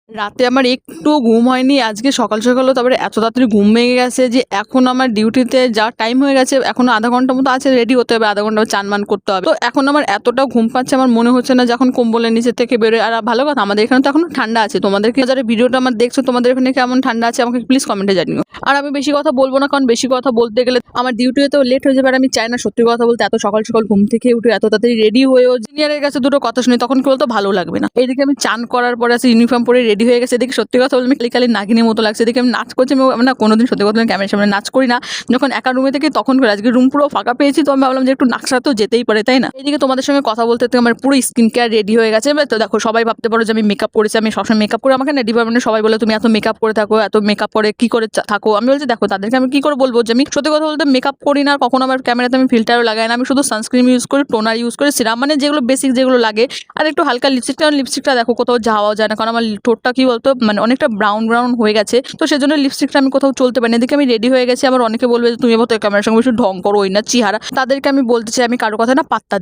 রাতে আমার একটুও ঘুম হয়নি। আজকে সকাল, সকালও তারপরে এত তাড়াতাড়ি ঘুম ভেঙে গেছে যে এখন আমার ডিউটিতে যাওয়ার টাইম হয়ে গেছে। এখনো ০.৫ ঘন্টা মতো আছে, রেডি হতে হবে। ০.৫ ঘন্টা চান-মান করতে হবে। তো এখন আমার এতটা ঘুম পাচ্ছে আমার মনে হচ্ছে না যে এখন কম্বলের নিচে থেকে বেরোই। আর ভালো কথা আমাদের এখানে তো এখনো ঠান্ডা আছে। তোমাদেরকে যারা ভিডিওটা আমার দেখছো তোমাদের ওখানে কেমন ঠান্ডা আছে আমাকে প্লিজ কমেন্টে জানিও। আর আমি বেশি কথা বলব না, কারণ বেশি কথা বলতে গেলে আমার ডিউটিতেও লেট হয়ে যাবে। আর আমি চাই না সত্যি কথা বলতে এত সকাল, সকাল ঘুম থেকে উঠে এত তাড়াতাড়ি রেডি হয়েও জুনিয়রের কাছে দুটো কথা শুনি তখন কি বলতো ভালো লাগবে না। এইদিকে আমি চান করার পরে আছে ইউনিফর্ম পরে রেডি হয়ে গেছে। এদিকে সত্যি কথা বলতে আমি খালি নাগিনীর মতো লাগছে। এদিকে আমি নাচ করছি। আমি না কোনোদিন সত্যি কথা ক্যামেরার সামনে নাচ করি না। যখন একা রুমে থাকি তখন করে। আজকে রুম পুরো ফাঁকা পেয়েছি তো আমি ভাবলাম যে একটু নাচা তো যেতেই পারে, তাই না? এদিকে তোমাদের সঙ্গে কথা বলতে আমার পুরো স্কিন কেয়ার রেডি হয়ে গেছে। এবার তো দেখো সবাই ভাবতে পারো যে আমি মেকআপ করেছি। আমি সবসময় মেকআপ করে আমাকে না ডিপার্টমেন্টে সবাই বলে তুমি এত মেকআপ করে থাকো, এত মেকআপ করে কি করে থাকো। আমি বলছি দেখো তাদেরকে আমি কি করে বলবো যে আমি সত্যি কথা বলতে মেকআপ করি না, আর কখনো আমার ক্যামেরাতে আমি ফিল্টারও লাগাই না। আমি শুধু সানস্ক্রিন ইউজ করি, টোনার ইউজ করি, সিরাম, মানে যেগুলো বেসিক যেগুলো লাগে। আর একটু হালকা লিপস্টিকটা দেখো কোথাও যাওয়াও যায় না, কারণ আমার ঠোঁটটা কি বলতো মানে অনেকটা ব্রাউন ব্রাউন হয়ে গেছে। তো সেজন্য লিপস্টিকটা আমি কোথাও চলতে পারি না। এদিকে আমি রেডি হয়ে গেছি। আবার অনেকে বলবে যে তুমি এবার ক্যামেরার সঙ্গে বেশি ঢং করো, ওই না চেহারা। তাদেরকে আমি বলতে চাই আমি কারো কথা না পাত্তা দিই।